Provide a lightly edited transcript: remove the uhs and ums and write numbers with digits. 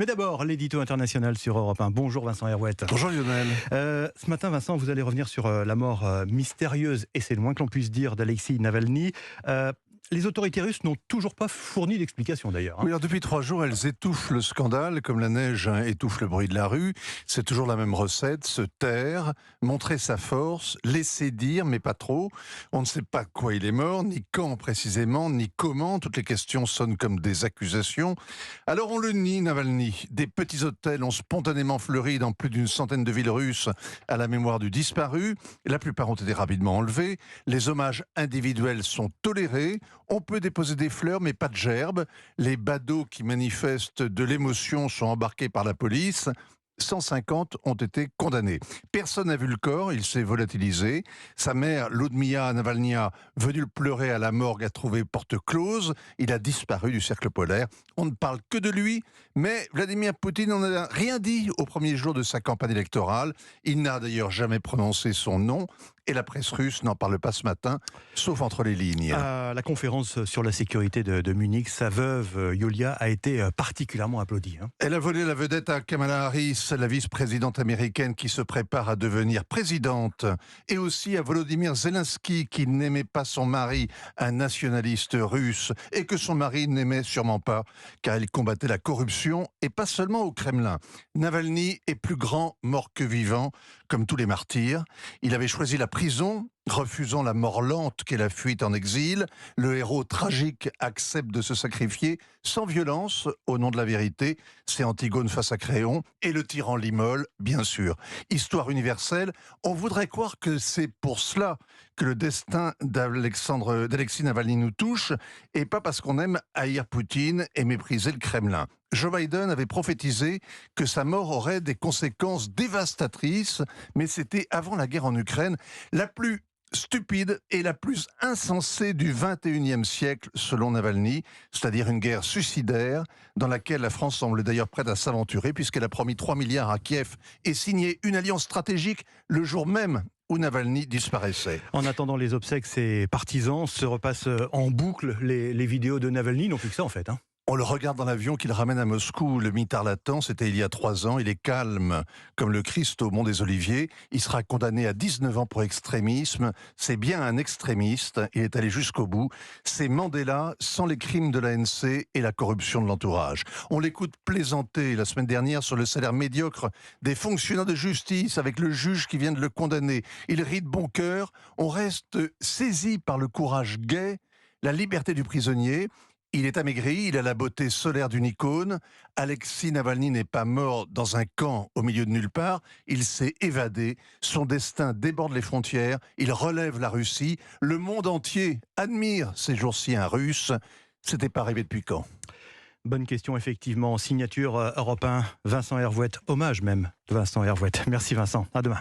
Mais d'abord, l'édito international sur Europe 1. Bonjour Vincent Herouette. Bonjour Lionel. Ce matin, Vincent, vous allez revenir sur la mort mystérieuse, et c'est le moins que l'on puisse dire, d'Alexeï Navalny. Les autorités russes n'ont toujours pas fourni d'explication d'ailleurs. Oui, alors depuis 3 jours, elles étouffent le scandale, comme la neige étouffe le bruit de la rue. C'est toujours la même recette, se taire, montrer sa force, laisser dire, mais pas trop. On ne sait pas quoi il est mort, ni quand précisément, ni comment. Toutes les questions sonnent comme des accusations. Alors on le nie, Navalny. Des petits hôtels ont spontanément fleuri dans plus d'une centaine de villes russes à la mémoire du disparu. La plupart ont été rapidement enlevés. Les hommages individuels sont tolérés. On peut déposer des fleurs, mais pas de gerbes. Les badauds qui manifestent de l'émotion sont embarqués par la police. 150 ont été condamnés. Personne n'a vu le corps, il s'est volatilisé. Sa mère, Ludmila Navalnya, venue le pleurer à la morgue, a trouvé porte close. Il a disparu du cercle polaire. On ne parle que de lui, mais Vladimir Poutine n'en a rien dit au premier jour de sa campagne électorale. Il n'a d'ailleurs jamais prononcé son nom. Et la presse russe n'en parle pas ce matin, sauf entre les lignes. À la conférence sur la sécurité de Munich, sa veuve, Yulia, a été particulièrement applaudie. Elle a volé la vedette à Kamala Harris, la vice-présidente américaine qui se prépare à devenir présidente. Et aussi à Volodymyr Zelensky, qui n'aimait pas son mari, un nationaliste russe, et que son mari n'aimait sûrement pas, car il combattait la corruption, et pas seulement au Kremlin. Navalny est plus grand mort que vivant, comme tous les martyrs. Il avait choisi la prison, refusant la mort lente qu'est la fuite en exil. Le héros tragique accepte de se sacrifier sans violence au nom de la vérité. C'est Antigone face à Créon et le tyran l'immole, bien sûr. Histoire universelle, on voudrait croire que c'est pour cela que le destin d'Alexeï Navalny nous touche et pas parce qu'on aime haïr Poutine et mépriser le Kremlin. Joe Biden avait prophétisé que sa mort aurait des conséquences dévastatrices, mais c'était avant la guerre en Ukraine, la plus stupide et la plus insensée du XXIe siècle, selon Navalny, c'est-à-dire une guerre suicidaire dans laquelle la France semble d'ailleurs prête à s'aventurer puisqu'elle a promis 3 milliards à Kiev et signé une alliance stratégique le jour même où Navalny disparaissait. En attendant les obsèques, ses partisans se repassent en boucle les vidéos de Navalny, non plus que ça en fait. On le regarde dans l'avion qu'il ramène à Moscou. Le mitard l'attend, c'était il y a 3 ans. Il est calme, comme le Christ au Mont des Oliviers. Il sera condamné à 19 ans pour extrémisme. C'est bien un extrémiste. Il est allé jusqu'au bout. C'est Mandela sans les crimes de l'ANC et la corruption de l'entourage. On l'écoute plaisanter la semaine dernière sur le salaire médiocre des fonctionnaires de justice avec le juge qui vient de le condamner. Il rit de bon cœur. On reste saisi par le courage gai, la liberté du prisonnier. Il est amaigri, il a la beauté solaire d'une icône. Alexeï Navalny n'est pas mort dans un camp au milieu de nulle part. Il s'est évadé. Son destin déborde les frontières. Il relève la Russie. Le monde entier admire ces jours-ci un Russe. C'était pas arrivé depuis quand? Bonne question, effectivement. Signature Europe 1, Vincent Herouette. Hommage même de Vincent Herouette. Merci Vincent. À demain.